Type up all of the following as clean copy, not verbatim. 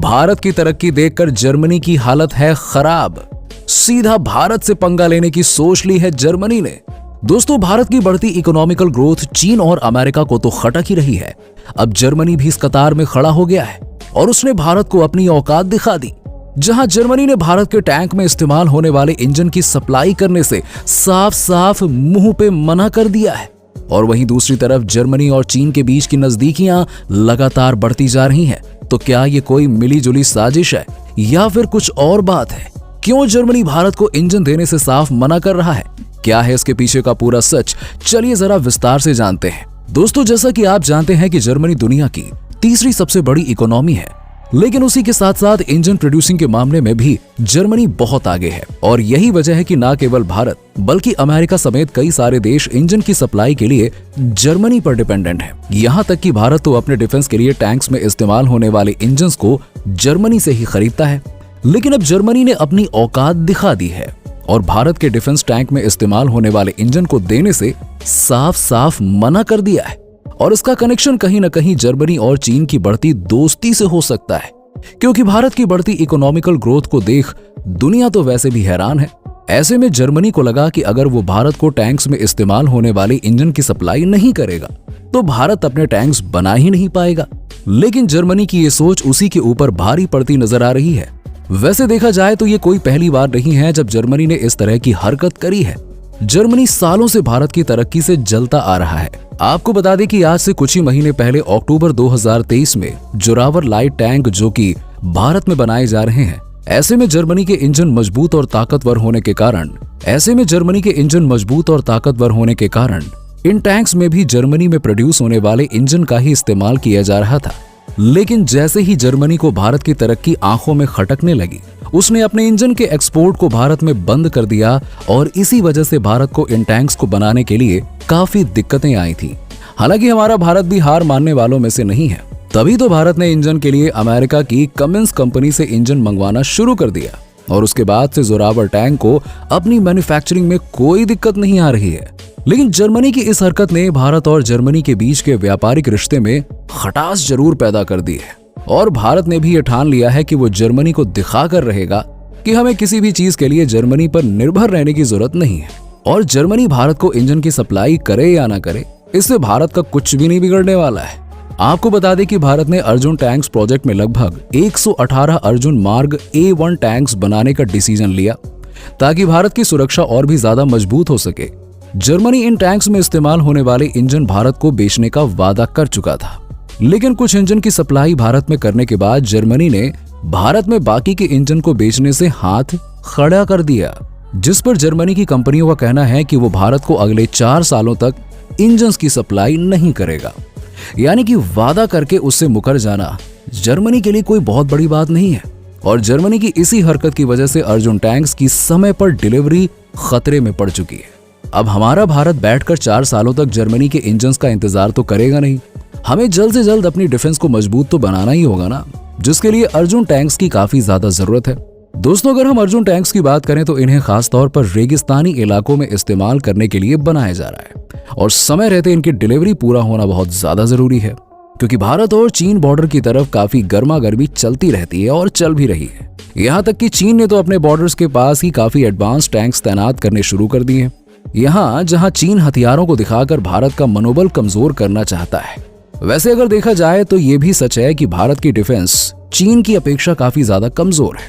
भारत की तरक्की देखकर जर्मनी की हालत है खराब। सीधा भारत से पंगा लेने की सोच ली है जर्मनी ने। दोस्तों, भारत की बढ़ती इकोनॉमिकल ग्रोथ चीन और अमेरिका को तो खटक ही रही है। अब जर्मनी भी इस कतार में खड़ा हो गया है और उसने भारत को अपनी औकात दिखा दी। जहां जर्मनी ने भारत के टैंक में इस्तेमाल होने वाले इंजन की सप्लाई करने से साफ साफ मुंह पे मना कर दिया है, और वहीं दूसरी तरफ जर्मनी और चीन के बीच की नजदीकियां लगातार बढ़ती जा रही हैं। तो क्या ये कोई मिलीजुली साजिश है या फिर कुछ और बात है? क्यों जर्मनी भारत को इंजन देने से साफ मना कर रहा है? क्या है इसके पीछे का पूरा सच? चलिए जरा विस्तार से जानते हैं। दोस्तों, जैसा कि आप जानते हैं कि जर्मनी दुनिया की तीसरी सबसे बड़ी इकोनॉमी है, लेकिन उसी के साथ साथ इंजन प्रोड्यूसिंग के मामले में भी जर्मनी बहुत आगे है। और यही वजह है कि न केवल भारत बल्कि अमेरिका समेत कई सारे देश इंजन की सप्लाई के लिए जर्मनी पर डिपेंडेंट है। यहाँ तक कि भारत तो अपने डिफेंस के लिए टैंक्स में इस्तेमाल होने वाले इंजन को जर्मनी से ही खरीदता है। लेकिन अब जर्मनी ने अपनी औकात दिखा दी है और भारत के डिफेंस टैंक में इस्तेमाल होने वाले इंजन को देने से साफ साफ मना कर दिया है। और इसका कनेक्शन कहीं न कहीं जर्मनी और चीन की बढ़ती दोस्ती से हो सकता है, क्योंकि भारत की बढ़ती इकोनॉमिकल ग्रोथ को देख दुनिया तो वैसे भी हैरान है। ऐसे में जर्मनी को लगा कि अगर वो भारत को टैंक्स में इस्तेमाल होने वाले इंजन की सप्लाई नहीं करेगा तो भारत अपने टैंक्स बना ही नहीं पाएगा। लेकिन जर्मनी की ये सोच उसी के ऊपर भारी पड़ती नजर आ रही है। वैसे देखा जाए तो ये कोई पहली बार नहीं है जब जर्मनी ने इस तरह की हरकत करी है। जर्मनी सालों से भारत की तरक्की से जलता आ रहा है। आपको बता दें कि आज से कुछ ही महीने पहले अक्टूबर 2023 में जोरावर लाइट टैंक जो कि भारत में बनाए जा रहे हैं, ऐसे में जर्मनी के इंजन मजबूत और ताकतवर होने के कारण इन टैंक्स में भी जर्मनी में प्रोड्यूस होने वाले इंजन का ही इस्तेमाल किया जा रहा था। लेकिन जैसे ही जर्मनी को भारत की तरक्की आंखों में खटकने लगी, उसने अपने इंजन के एक्सपोर्ट को भारत में बंद कर दिया और इसी वजह से भारत को इन टैंक्स को बनाने के लिए काफी दिक्कतें आई थी। हालांकि हमारा भारत भी हार मानने वालों में से नहीं है। तभी तो भारत ने इंजन के लिए अमेरिका की कमिंस कंपनी से इंजन मंगवाना शुरू कर दिया और उसके बाद से जोरावर टैंक को अपनी मैन्युफैक्चरिंग में कोई दिक्कत नहीं आ रही है। लेकिन जर्मनी की इस हरकत ने भारत और जर्मनी के बीच के व्यापारिक रिश्ते में खटास जरूर पैदा कर दी है और भारत ने भी ये ठान लिया है कि वो जर्मनी को दिखा कर रहेगा कि हमें किसी भी चीज के लिए जर्मनी पर निर्भर रहने की जरूरत नहीं है। और जर्मनी भारत को इंजन की सप्लाई करे या ना करे, इससे भारत का कुछ भी नहीं बिगड़ने वाला है। आपको बता दें कि भारत ने अर्जुन टैंक्स प्रोजेक्ट में लगभग 118 अर्जुन मार्ग A1 टैंक्स बनाने का डिसीजन लिया ताकि भारत की सुरक्षा और भी ज्यादा मजबूत हो सके। जर्मनी इन टैंक्स में इस्तेमाल होने वाले इंजन भारत को बेचने का वादा कर चुका था, लेकिन कुछ इंजन की सप्लाई भारत में करने के बाद जर्मनी ने भारत में बाकी के इंजन को बेचने से हाथ खड़ा कर दिया, जिस पर जर्मनी की कंपनियों का कहना है कि वो भारत को अगले 4 सालों तक इंजन की सप्लाई नहीं करेगा। यानी कि वादा करके उससे मुकर जाना जर्मनी के लिए कोई बहुत बड़ी बात नहीं है। और जर्मनी की इसी हरकत की वजह से अर्जुन टैंक्स की समय पर डिलीवरी खतरे में पड़ चुकी है। अब हमारा भारत बैठकर 4 सालों तक जर्मनी के इंजन का इंतजार तो करेगा नहीं। हमें जल्द से जल्द अपनी डिफेंस को मजबूत तो बनाना ही होगा ना, जिसके लिए अर्जुन टैंक्स की काफी ज्यादा जरूरत है। दोस्तों, अगर हम अर्जुन टैंक्स की बात करें तो इन्हें खास तौर पर रेगिस्तानी इलाकों में इस्तेमाल करने के लिए बनाया जा रहा है और समय रहते इनकी डिलीवरी पूरा होना बहुत ज्यादा जरूरी है, क्योंकि भारत और चीन बॉर्डर की तरफ काफी गर्मा गर्मी चलती रहती है और चल भी रही है। यहाँ तक कि चीन ने तो अपने बॉर्डर्स के पास ही काफी एडवांस टैंक्स तैनात करने शुरू कर दिए हैं। यहाँ जहाँ चीन हथियारों को दिखाकर भारत का मनोबल कमजोर करना चाहता है। वैसे अगर देखा जाए तो ये भी सच है कि भारत की डिफेंस चीन की अपेक्षा काफी ज्यादा कमजोर है।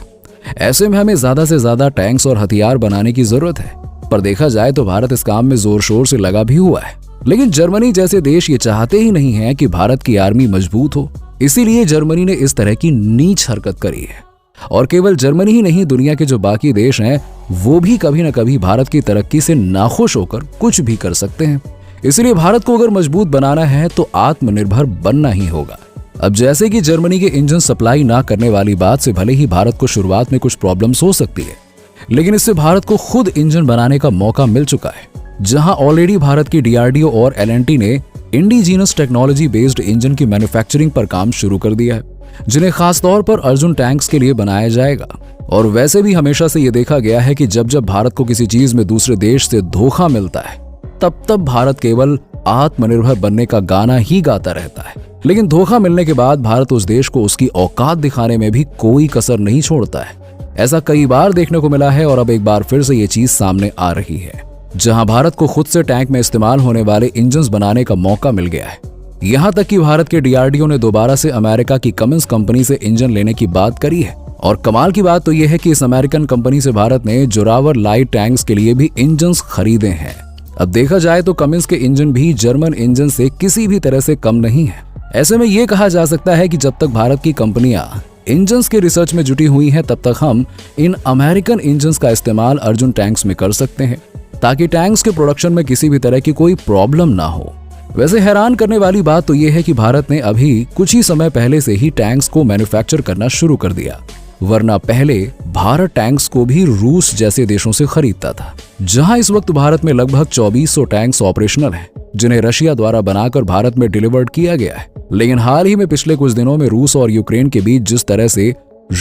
ऐसे में हमें ज्यादा से ज्यादा टैंक्स और हथियार बनाने की जरूरत है। पर देखा जाए तो भारत इस काम में जोर शोर से लगा भी हुआ है, लेकिन जर्मनी जैसे देश ये चाहते ही नहीं है कि भारत की आर्मी मजबूत हो। इसीलिए जर्मनी ने इस तरह की नीच हरकत करी है। और केवल जर्मनी ही नहीं, दुनिया के जो बाकी देश हैं वो भी कभी न कभी भारत की तरक्की से नाखुश होकर कुछ भी कर सकते हैं। इसलिए भारत को अगर मजबूत बनाना है तो आत्मनिर्भर बनना ही होगा। अब जैसे कि जर्मनी के इंजन सप्लाई ना करने वाली बात से भले ही भारत को शुरुआत में कुछ प्रॉब्लम्स हो सकती है, लेकिन इससे भारत को खुद इंजन बनाने का मौका मिल चुका है। जहां ऑलरेडी भारत की DRDO और L&T ने इंडिजीनस टेक्नोलॉजी बेस्ड इंजन की मैन्युफैक्चरिंग पर काम शुरू कर दिया है, जिन्हें खास तौर पर अर्जुन टैंक्स के लिए बनाया जाएगा। और वैसे भी हमेशा से ये देखा गया है कि जब जब भारत को किसी चीज में दूसरे देश से धोखा मिलता है, तब तब भारत केवल आत्मनिर्भर बनने का गाना ही गाता रहता है। लेकिन धोखा मिलने के बाद भारत उस देश को उसकी औकात दिखाने में भी कोई कसर नहीं छोड़ता है। ऐसा कई बार देखने को मिला है और अब एक बार फिर से ये चीज सामने आ रही है, जहां भारत को खुद से टैंक में इस्तेमाल होने वाले इंजन्स बनाने का मौका मिल गया है। यहां तक कि भारत के डीआरडीओ ने दोबारा से अमेरिका की कमिंस कंपनी से इंजन लेने की बात करी है। और कमाल की बात तो यह है कि इस अमेरिकन कंपनी से भारत ने जोरावर लाइट टैंक्स के लिए भी इंजन्स खरीदे हैं। अब देखा जाए तो कमिंस के इंजन भी जर्मन इंजन से किसी भी तरह से कम नहीं है। ऐसे में यह कहा जा सकता है कि जब तक भारत की कंपनियां इंजन्स के रिसर्च में जुटी हुई हैं, तब तक हम इन अमेरिकन इंजन्स का इस्तेमाल अर्जुन टैंक्स में कर सकते हैं, ताकि टैंक्स के प्रोडक्शन में किसी भी तरह की कोई प्रॉब्लम ना हो। वैसे हैरान करने वाली बात तो यह है कि भारत ने अभी कुछ ही समय पहले से ही टैंक्स को मैन्युफैक्चर करना शुरू कर दिया, वरना पहले भारत टैंक्स को भी रूस जैसे देशों से खरीदता था। जहां इस वक्त भारत में लगभग 2400 टैंक्स ऑपरेशनल हैं, जिन्हें रशिया द्वारा बनाकर भारत में डिलीवर्ड किया गया है। लेकिन हाल ही में पिछले कुछ दिनों में रूस और यूक्रेन के बीच जिस तरह से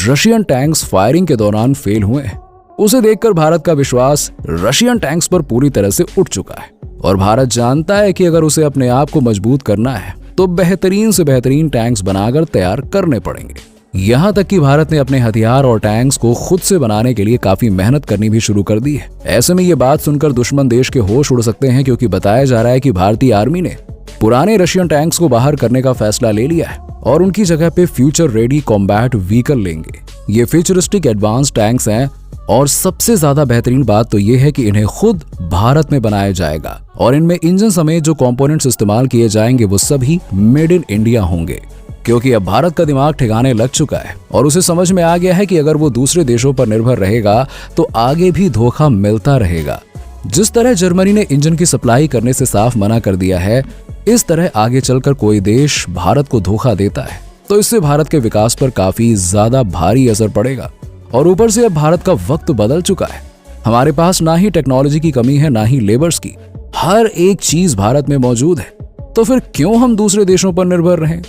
रशियन टैंक्स फायरिंग के दौरान फेल हुए हैं, उसे देखकर भारत का विश्वास रशियन टैंक्स पर पूरी तरह से उठ चुका है। और भारत जानता है कि अगर उसे अपने आप को मजबूत करना है तो बेहतरीन से बेहतरीन टैंक्स बनाकर तैयार करने पड़ेंगे। यहाँ तक कि भारत ने अपने हथियार और टैंक्स को खुद से बनाने के लिए काफी मेहनत करनी भी शुरू कर दी है। ऐसे में ये बात सुनकर दुश्मन देश के होश उड़ सकते हैं, क्योंकि बताया जा रहा है कि भारतीय आर्मी ने पुराने रशियन टैंक्स को बाहर करने का फैसला ले लिया है और उनकी जगह पे फ्यूचर रेडी कॉम्बैट व्हीकल लेंगे। ये फ्यूचरिस्टिक एडवांस टैंक्स हैं और सबसे ज्यादा बेहतरीन बात तो ये है कि इन्हें खुद भारत में बनाया जाएगा और इनमें इंजन समेत जो कंपोनेंट्स इस्तेमाल किए जाएंगे वो सभी मेड इन इंडिया होंगे। क्योंकि अब भारत का दिमाग ठिकाने लग चुका है और उसे समझ में आ गया है कि अगर वो दूसरे देशों पर निर्भर रहेगा तो आगे भी धोखा मिलता रहेगा। जिस तरह जर्मनी ने इंजन की सप्लाई करने से साफ मना कर दिया है, इस तरह आगे चलकर कोई देश भारत को धोखा देता है तो इससे भारत के विकास पर काफी ज्यादा भारी असर पड़ेगा। और ऊपर से अब भारत का वक्त बदल चुका है। हमारे पास ना ही टेक्नोलॉजी की कमी है, ना ही लेबर्स की। हर एक चीज भारत में मौजूद है, तो फिर क्यों हम दूसरे देशों पर निर्भर रहें?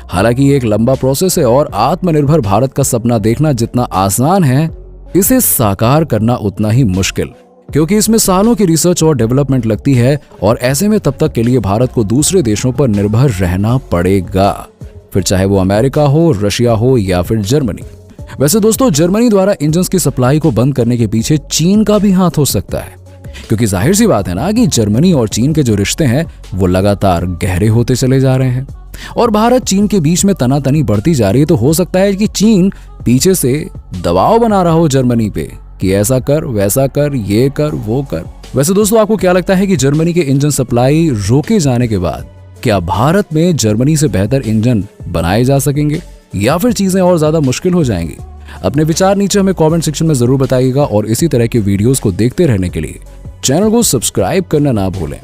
हालांकि ये एक लंबा प्रोसेस है और आत्मनिर्भर भारत का सपना देखना जितना आसान है, इसे साकार करना उतना ही मुश्किल, क्योंकि इसमें सालों की रिसर्च और डेवलपमेंट लगती है और ऐसे में तब तक के लिए भारत को दूसरे देशों पर निर्भर रहना पड़ेगा, फिर चाहे वो अमेरिका हो, रशिया हो या फिर जर्मनी। वैसे दोस्तों, जर्मनी द्वारा इंजन्स की सप्लाई को बंद करने के पीछे चीन का भी हाथ हो सकता है, क्योंकि जाहिर सी बात है ना कि जर्मनी और चीन के जो रिश्ते हैं वो लगातार गहरे होते चले जा रहे हैं और भारत चीन के बीच में तनातनी बढ़ती जा रही है। तो हो सकता है कि चीन पीछे से दबाव बना रहा हो जर्मनी पे कि ऐसा कर, वैसा कर, ये कर, वो कर। वैसे दोस्तों, आपको क्या लगता है कि जर्मनी के इंजन सप्लाई रोके जाने के बाद क्या भारत में जर्मनी से बेहतर इंजन बनाए जा सकेंगे या फिर चीजें और ज्यादा मुश्किल हो जाएंगी? अपने विचार नीचे हमें कमेंट सेक्शन में जरूर बताइएगा और इसी तरह के वीडियोस को देखते रहने के लिए चैनल को सब्सक्राइब करना ना भूलें।